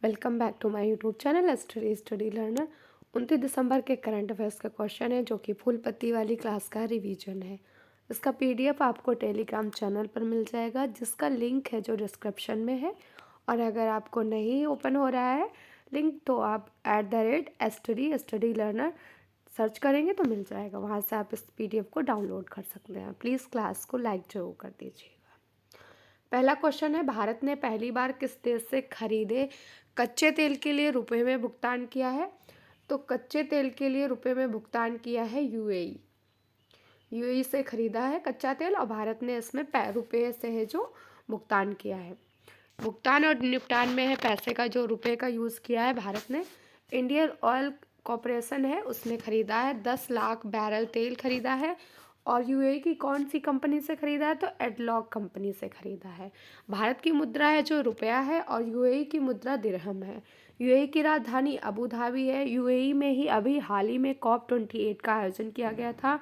Welcome back to my YouTube channel study learner. 29 दिसंबर के current affairs का question है जो कि फुल पत्ती वाली क्लास का रिवीजन है। इसका पीडीएफ आपको टेलीग्राम चैनल पर मिल जाएगा जिसका लिंक है जो डिस्क्रिप्शन में है। और अगर आपको नहीं ओपन हो रहा है लिंक तो आप @STUDY लर्नर सर्च करेंगे तो मिल जाएगा, वहाँ से आप इस पीडीएफ को डाउनलोड कर सकते हैं। प्लीज़ क्लास को लाइक जरूर कर दीजिएगा। पहला क्वेश्चन है, भारत ने पहली बार किस देश से खरीदे कच्चे तेल के लिए रुपए में भुगतान किया है? तो कच्चे तेल के लिए रुपए में भुगतान किया है यूएई से खरीदा है कच्चा तेल और भारत ने इसमें रुपये से है जो भुगतान किया है। भुगतान और निपटान में है पैसे का जो रुपए का यूज़ किया है भारत ने। इंडियन ऑयल कॉरपोरेशन है उसने खरीदा है 10 लाख बैरल तेल खरीदा है। और यूएई की कौन सी कंपनी से खरीदा है? तो एडलॉक कंपनी से खरीदा है। भारत की मुद्रा है जो रुपया है और यूएई की मुद्रा दिरहम है। यूएई की राजधानी अबू धाबी है। यूएई में ही अभी हाल ही में COP28 का आयोजन किया गया था।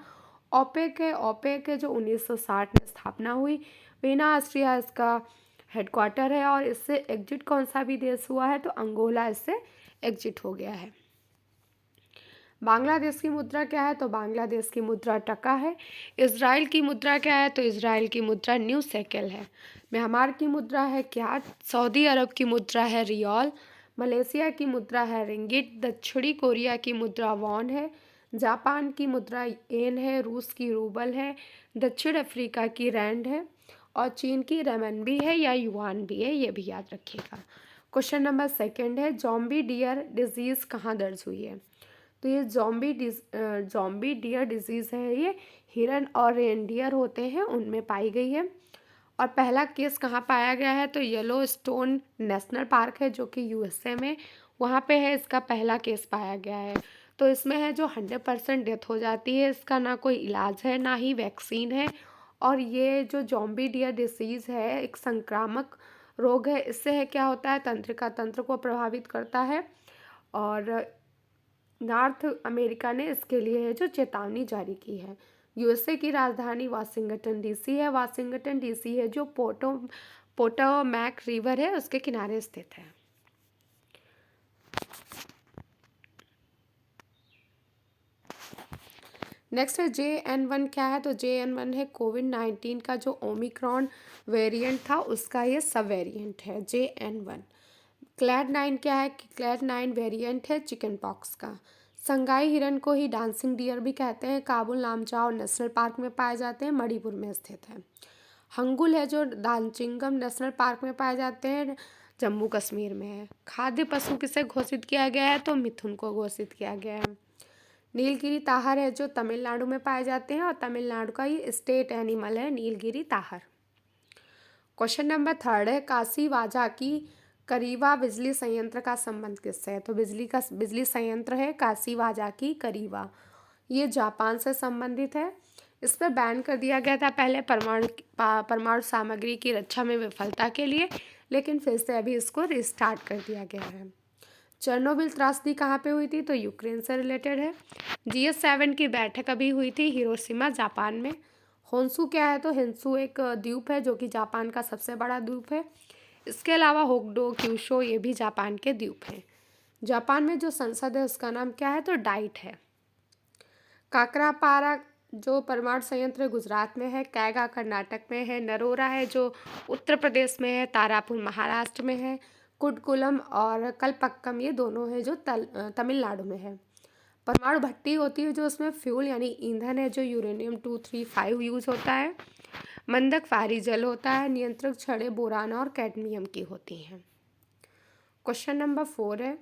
ओपेक है जो 1960 में स्थापना हुई। वीना ऑस्ट्रिया इसका हेडक्वार्टर है। और इससे एग्जिट कौन सा भी देश हुआ है? तो अंगोला इससे एग्जिट हो गया है। बांग्लादेश की मुद्रा क्या है? तो बांग्लादेश की मुद्रा टका है। इजराइल की मुद्रा क्या है? तो इजराइल की मुद्रा न्यू शेकेल है। म्यांमार की मुद्रा है क्या? सऊदी अरब की मुद्रा है रियाल। मलेशिया की मुद्रा है रिंगिट। दक्षिणी कोरिया की मुद्रा वॉन है। जापान की मुद्रा येन है। रूस की रूबल है। दक्षिण अफ्रीका की रैंड है। और चीन की रेमनबी है या युआन भी है, ये भी याद रखिएगा। क्वेश्चन नंबर सेकंड है, जॉम्बी डियर डिजीज़ कहाँ दर्ज हुई है? तो ये जॉम्बी डियर डिजीज़ है, ये हिरन और रेनडियर होते हैं उनमें पाई गई है। और पहला केस कहाँ पाया गया है? तो येलो स्टोन नेशनल पार्क है जो कि यूएसए में, वहाँ पे है इसका पहला केस पाया गया है। तो इसमें है जो 100% डेथ हो जाती है, इसका ना कोई इलाज है ना ही वैक्सीन है। और ये जो जॉम्बी डियर डिसीज़ है एक संक्रामक रोग है। इससे है क्या होता है, तंत्र को प्रभावित करता है। और नॉर्थ अमेरिका ने इसके लिए है जो चेतावनी जारी की है। यूएसए की राजधानी वाशिंगटन डीसी है। वाशिंगटन डीसी है जो पोटोमैक रिवर है उसके किनारे स्थित है। नेक्स्ट है JN1 क्या है? तो JN1 है कोविड-19 का जो ओमिक्रॉन वेरिएंट था उसका ये सब वेरिएंट है JN1। क्लैड 9 क्या है? क्लैड 9 वेरिएंट है चिकन पॉक्स का। संगाई हिरन को ही डांसिंग डियर भी कहते हैं। काबुल नामचाओ नेशनल पार्क में पाए जाते हैं, मणिपुर में स्थित है। हंगुल है जो दांचिंगम नेशनल पार्क में पाए जाते हैं, जम्मू कश्मीर में है। खाद्य पशु किसे घोषित किया गया है? तो मिथुन को घोषित किया गया है। नीलगिरी ताहर है जो तमिलनाडु में पाए जाते हैं और तमिलनाडु का ये स्टेट एनिमल है Nilgiri tahr. Question number third है, काशी वाजा की करीवा बिजली संयंत्र का संबंध किससे है? तो बिजली संयंत्र है काशी वाजा की करीवा, ये जापान से संबंधित है। इस पर बैन कर दिया गया था पहले परमाणु सामग्री की रक्षा में विफलता के लिए, लेकिन फिर से अभी इसको रिस्टार्ट कर दिया गया है। चेरनोबिल त्रासदी कहाँ पे हुई थी? तो यूक्रेन से रिलेटेड है। GS7 की बैठक अभी हुई थी हिरोशिमा जापान में। होन्सू क्या है? तो हिंसू एक द्वीप है जो कि जापान का सबसे बड़ा द्वीप है। इसके अलावा होक्डो क्यूशो ये भी जापान के द्वीप हैं। जापान में जो संसद है उसका नाम क्या है? तो डाइट है। काकरापारा जो परमाणु संयंत्र गुजरात में है। कैगा कर्नाटक में है। नरोरा है जो उत्तर प्रदेश में है। तारापुर महाराष्ट्र में है। कुडकुलम और कलपक्कम ये दोनों है जो तमिलनाडु में है। परमाणु भट्टी होती है जो उसमें फ्यूल यानी ईंधन है जो यूरेनियम 235 यूज होता है। मंदक फारी जल होता है। नियंत्रक छड़ें बोरान और कैडमियम की होती हैं। क्वेश्चन नंबर 4 है,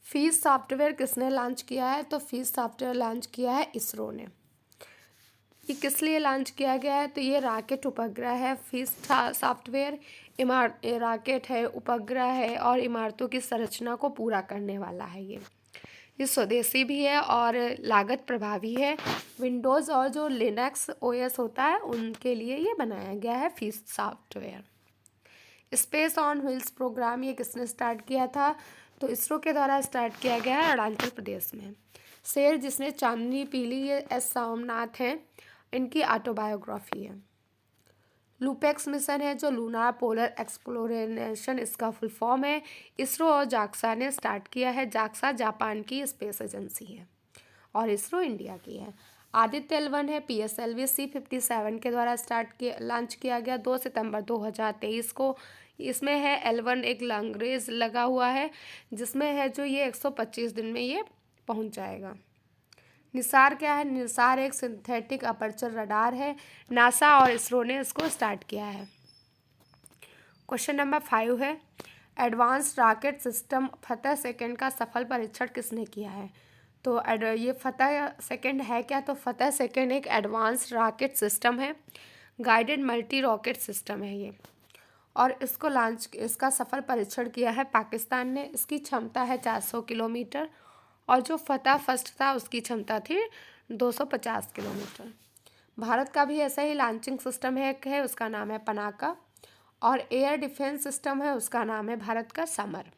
फीस सॉफ्टवेयर किसने लॉन्च किया है? तो फीस सॉफ्टवेयर लॉन्च किया है इसरो ने। ये किस लिए लॉन्च किया गया है? तो ये रॉकेट उपग्रह है। फीस सॉफ्टवेयर रॉकेट है, उपग्रह है और इमारतों की संरचना को पूरा करने वाला है। ये स्वदेशी भी है और लागत प्रभावी है। विंडोज़ और जो लिनक्स OS होता है उनके लिए ये बनाया गया है fees software. Space on wheels program ये किसने स्टार्ट किया था? तो इसरो के द्वारा स्टार्ट किया गया है अरुणाचल प्रदेश में। शेर जिसने चांदनी पी ली ये S सोमनाथ हैं, इनकी ऑटोबायोग्राफी है। लूपेक्स मिशन है जो लूनार पोलर एक्सप्लोरेशन इसका फुल फॉर्म है। इसरो और जाक्सा ने स्टार्ट किया है। जाक्सा जापान की स्पेस एजेंसी है और इसरो इंडिया की है। आदित्य L1 है PSLV C57 के द्वारा लॉन्च किया गया 2 सितंबर 2023 को। इसमें है L1 एक लैग्रेंज लगा हुआ है जिसमें है जो ये 125 दिन में ये पहुंच जाएगा। निसार क्या है? निसार एक सिंथेटिक अपर्चर रडार है। नासा और इसरो ने इसको स्टार्ट किया है। क्वेश्चन नंबर 5 है, एडवांस रॉकेट सिस्टम फतह सेकंड का सफल परीक्षण किसने किया है? तो ये फतह सेकंड है क्या? तो फतह सेकंड एक एडवांस रॉकेट सिस्टम है, गाइडेड मल्टी रॉकेट सिस्टम है ये, और इसका सफल परीक्षण किया है पाकिस्तान ने। इसकी क्षमता है 400 किलोमीटर और जो फतह फर्स्ट था उसकी क्षमता थी 250 किलोमीटर। भारत का भी ऐसा ही लॉन्चिंग सिस्टम है उसका नाम है पनाका, और एयर डिफेंस सिस्टम है उसका नाम है भारत का समर।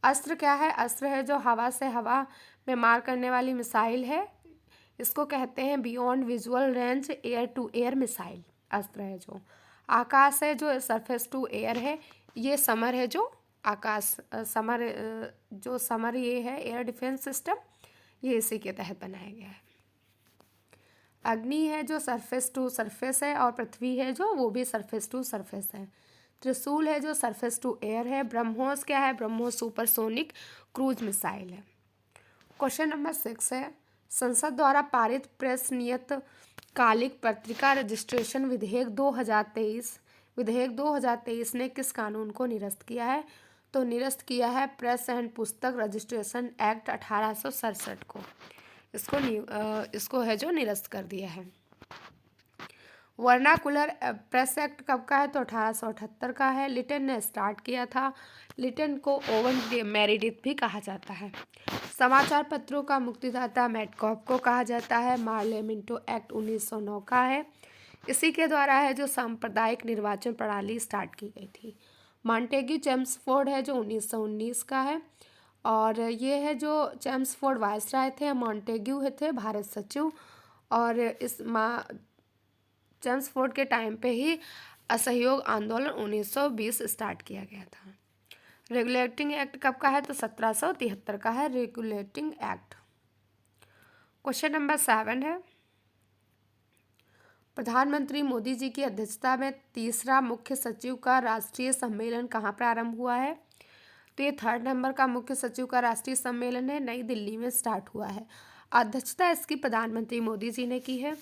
अस्त्र क्या है? अस्त्र है जो हवा से हवा में मार करने वाली मिसाइल है, इसको कहते हैं beyond visual range air to air missile Astra है जो। आकाश है जो सरफेस टू एयर है, ये समर है जो आकाश समर ये है एयर डिफेंस सिस्टम, ये इसी के तहत बनाया गया है। अग्नि है जो सरफेस टू सरफेस है, और पृथ्वी है जो वो भी सरफेस टू सरफेस है। त्रिशूल है जो सरफेस टू एयर है। ब्रह्मोस क्या है? ब्रह्मोस सुपरसोनिक क्रूज मिसाइल है। क्वेश्चन नंबर 6 है, संसद द्वारा पारित प्रेस नियतकालिक पत्रिका रजिस्ट्रेशन विधेयक 2023 ने किस कानून को निरस्त किया है? तो निरस्त किया है प्रेस एंड पुस्तक रजिस्ट्रेशन एक्ट 1867 को। इसको है जो निरस्त कर दिया है। वर्नाकुलर प्रेस एक्ट कब का है? तो 1878 का है। लिटन ने स्टार्ट किया था। लिटन को ओवन मेरिडिथ भी कहा जाता है। समाचार पत्रों का मुक्तिदाता मैटकॉप को कहा जाता है। मार्ले मिंटो एक्ट 1909 का है, इसी के द्वारा है जो सांप्रदायिक निर्वाचन प्रणाली स्टार्ट की गई थी। मॉन्टेग्यू चेम्सफोर्ड है जो 1919 का है, और ये है जो चेम्सफोर्ड वायसराय थे, मॉन्टेग्यू थे भारत सचिव, और इस चेम्सफोर्ड के टाइम पे ही असहयोग आंदोलन 1920 स्टार्ट किया गया था। रेगुलेटिंग एक्ट कब का है? तो 1773 का है रेगुलेटिंग एक्ट। क्वेश्चन नंबर 7 है, प्रधानमंत्री मोदी जी की अध्यक्षता में तीसरा मुख्य सचिव का राष्ट्रीय सम्मेलन कहाँ प्रारंभ हुआ है? तो ये 3rd नंबर का मुख्य सचिव का राष्ट्रीय सम्मेलन है, नई दिल्ली में स्टार्ट हुआ है। अध्यक्षता इसकी प्रधानमंत्री मोदी जी ने की है।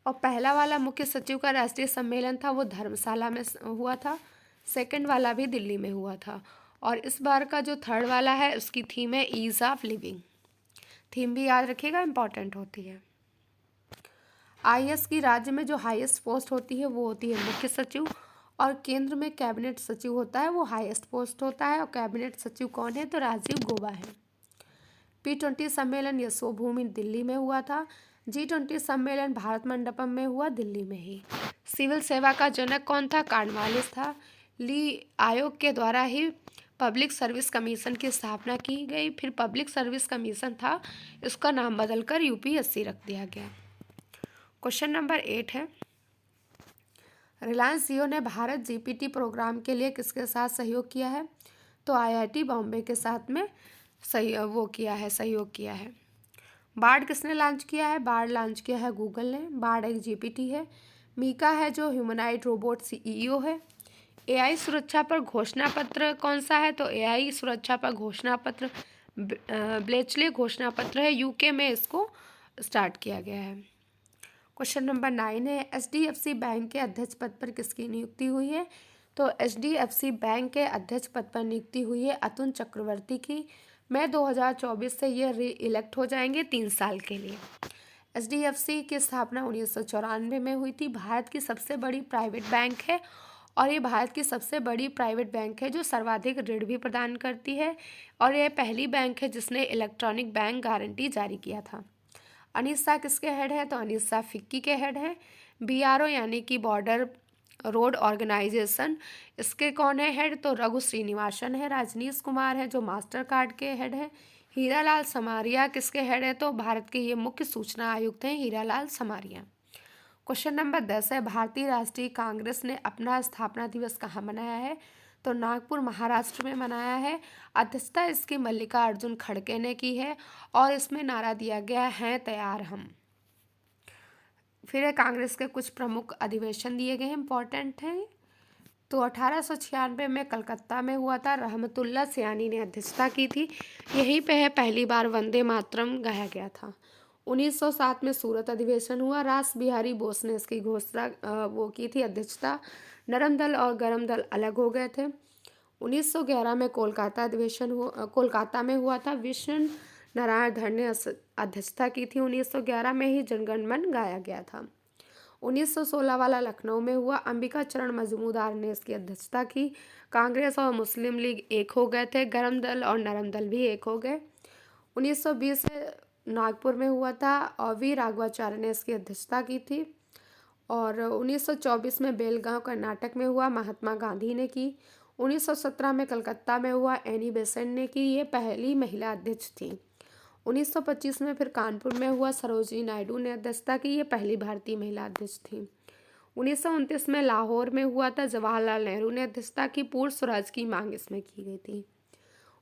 और पहला वाला मुख्य सचिव का राष्ट्रीय सम्मेलन था वो धर्मशाला में हुआ था। 2nd वाला भी दिल्ली में हुआ था। और इस बार का जो 3rd वाला है उसकी थीम है ईज ऑफ लिविंग। थीम भी याद रखिएगा, इंपॉर्टेंट होती है। IAS की राज्य में जो हाईएस्ट पोस्ट होती है वो होती है मुख्य सचिव, और केंद्र में कैबिनेट सचिव होता है, वो हाईएस्ट पोस्ट होता है। और कैबिनेट सचिव कौन है? तो राजीव गौबा है। P20 सम्मेलन यशोभूमि दिल्ली में हुआ था। G20 सम्मेलन भारत मंडपम में हुआ, दिल्ली में ही। सिविल सेवा का जनक कौन था? कॉर्नवालिस था। ली आयोग के द्वारा ही पब्लिक सर्विस कमीशन की स्थापना की गई। फिर पब्लिक सर्विस कमीशन था, इसका नाम बदलकर UPSC रख दिया गया। क्वेश्चन नंबर 8 है, रिलायंस जियो ने भारत GPT प्रोग्राम के लिए किसके साथ सहयोग किया है? तो IIT बॉम्बे के साथ में सहयोग किया है। बार्ड किसने लॉन्च किया है? बार्ड लॉन्च किया है गूगल ने। बार्ड एक GPT है। मीका है जो ह्यूमनॉइड रोबोट CEO है। AI सुरक्षा पर घोषणा पत्र कौन सा है? तो AI सुरक्षा पर घोषणा पत्र ब्लेचले घोषणा पत्र है, UK में इसको स्टार्ट किया गया है। क्वेश्चन नंबर 9 है, HDFC बैंक के अध्यक्ष पद पर किसकी नियुक्ति हुई है? तो HDFC बैंक के अध्यक्ष पद पर नियुक्ति हुई है अतुल चक्रवर्ती की। मई 2024 से ये री-इलेक्ट हो जाएंगे 3 साल के लिए। HDFC की स्थापना 1994 में हुई थी। भारत की सबसे बड़ी प्राइवेट बैंक है, और ये भारत की सबसे बड़ी प्राइवेट बैंक है जो सर्वाधिक ऋण भी प्रदान करती है, और यह पहली बैंक है जिसने इलेक्ट्रॉनिक बैंक गारंटी जारी किया था। अनित शाह किसके हेड है? तो अनित शाह फिक्की के हेड हैं। BRO यानी कि बॉर्डर रोड ऑर्गेनाइजेशन, इसके कौन है हेड? तो रघु श्रीनिवासन है। राजनीश कुमार है जो मास्टर कार्ड के हेड है। हीरालाल समारिया किसके हेड है? तो भारत के ये मुख्य सूचना आयुक्त हैं हीरालाल समारिया। क्वेश्चन नंबर 10 है, भारतीय राष्ट्रीय कांग्रेस ने अपना स्थापना दिवस कहाँ मनाया है? तो नागपुर महाराष्ट्र में मनाया है। अध्यक्षता इसकी मल्लिकार्जुन खड़गे ने की है और इसमें नारा दिया गया है तैयार हम। फिर है कांग्रेस के कुछ प्रमुख अधिवेशन दिए गए हैं, इंपॉर्टेंट हैं। तो 1896 में कलकत्ता में हुआ था, रहमतुल्ला सयानी ने अध्यक्षता की थी। यहीं पे है पहली बार वंदे मातरम गाया गया था। 1907 में सूरत अधिवेशन हुआ, रास बिहारी बोस ने इसकी घोषणा वो की थी, अध्यक्षता। नरम दल और गरम दल अलग हो गए थे। 1911 में कोलकाता में हुआ था, विष्णु नारायण धर ने अध्यक्षता की थी। 1911 में ही जनगण मन गाया गया था। 1916 वाला लखनऊ में हुआ, अंबिका चरण मजूमदार ने इसकी अध्यक्षता की। कांग्रेस और मुस्लिम लीग एक हो गए थे, गरम दल और नरम दल भी एक हो गए। 1920 से नागपुर में हुआ था और वी राघवाचार्य ने इसकी अध्यक्षता की थी। और 1924 में बेलगांव कर्नाटक में हुआ, महात्मा गांधी ने की। 1917 में कलकत्ता में हुआ, एनी बेसेंट ने की, ये पहली महिला अध्यक्ष थी। 1925 में फिर कानपुर में हुआ, सरोजिनी नायडू ने अध्यक्षता की, ये पहली भारतीय महिला अध्यक्ष थी। 1929 में लाहौर में हुआ था, जवाहरलाल नेहरू ने अध्यक्षता की, पूर्ण स्वराज की मांग इसमें की गई थी।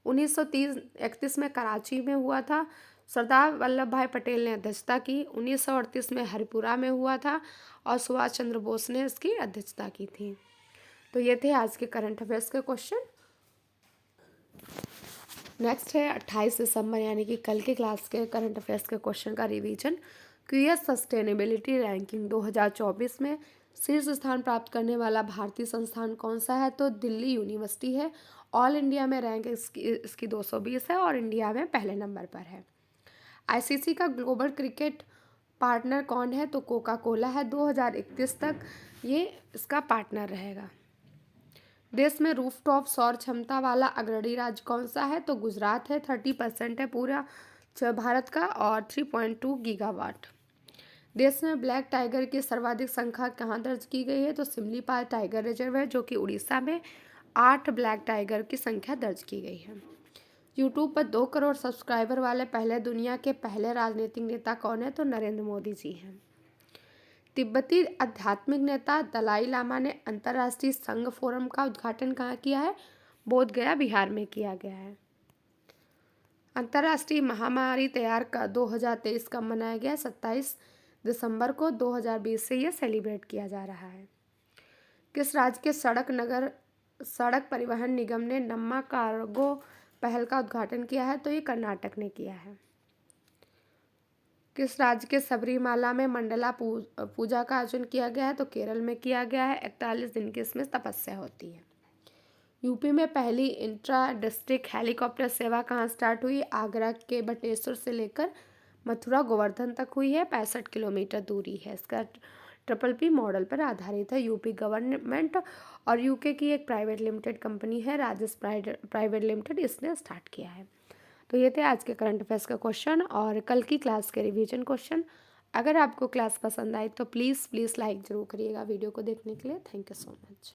1931 में कराची में हुआ था, सरदार वल्लभ भाई पटेल ने अध्यक्षता की। 1938 में हरिपुरा में हुआ था और सुभाष चंद्र बोस ने इसकी अध्यक्षता की थी। तो ये थे आज के करंट अफेयर्स के क्वेश्चन। नेक्स्ट है 28 दिसंबर यानी कि कल के क्लास के करंट अफेयर्स के क्वेश्चन का रिवीजन। क्यूएस सस्टेनेबिलिटी रैंकिंग 2024 में शीर्ष स्थान प्राप्त करने वाला भारतीय संस्थान कौन सा है? तो दिल्ली यूनिवर्सिटी है। ऑल इंडिया में रैंक इसकी 220 है और इंडिया में पहले नंबर पर है। आईसीसी का ग्लोबल क्रिकेट पार्टनर कौन है? तो कोका कोला है। 2031 तक ये इसका पार्टनर रहेगा। देश में रूफटॉप सौर क्षमता वाला अग्रणी राज्य कौन सा है? तो गुजरात है। 30% है पूरा भारत का और 3.2 गीगावाट। देश में ब्लैक टाइगर की सर्वाधिक संख्या कहाँ दर्ज की गई है? तो सिमलीपाल टाइगर रिजर्व है जो कि उड़ीसा में 8 ब्लैक टाइगर की संख्या दर्ज की गई है। यूट्यूब पर 2 करोड़ सब्सक्राइबर वाले दुनिया के पहले राजनीतिक नेता कौन है? तो नरेंद्र मोदी जी हैं। तिब्बती आध्यात्मिक नेता दलाई लामा ने अंतर्राष्ट्रीय संघ फोरम का उद्घाटन कहाँ किया है? बोध गया बिहार में किया गया है। अंतर्राष्ट्रीय महामारी तैयार का 2023 कब मनाया गया? 27 दिसंबर को 2020 से यह सेलिब्रेट किया जा रहा है। किस राज्य के सड़क परिवहन निगम ने नम्मा कार्गो पहल का उद्घाटन किया है? तो ये कर्नाटक ने किया है। किस राज्य के सबरीमाला में मंडला पूजा का आयोजन किया गया है? तो केरल में किया गया है। 41 दिन की इसमें तपस्या होती है। यूपी में पहली इंट्रा डिस्ट्रिक्ट हेलीकॉप्टर सेवा कहाँ स्टार्ट हुई? आगरा के बटेश्वर से लेकर मथुरा गोवर्धन तक हुई है। 65 किलोमीटर दूरी है। इसका PPP मॉडल पर आधारित है। यूपी गवर्नमेंट और यूके की एक प्राइवेट लिमिटेड कंपनी है, राजस प्राइवेट लिमिटेड, इसने स्टार्ट किया है। तो ये थे आज के करंट अफेयर्स का क्वेश्चन और कल की क्लास के रिवीजन क्वेश्चन। अगर आपको क्लास पसंद आई तो प्लीज़ लाइक ज़रूर करिएगा वीडियो को देखने के लिए। Thank you so much.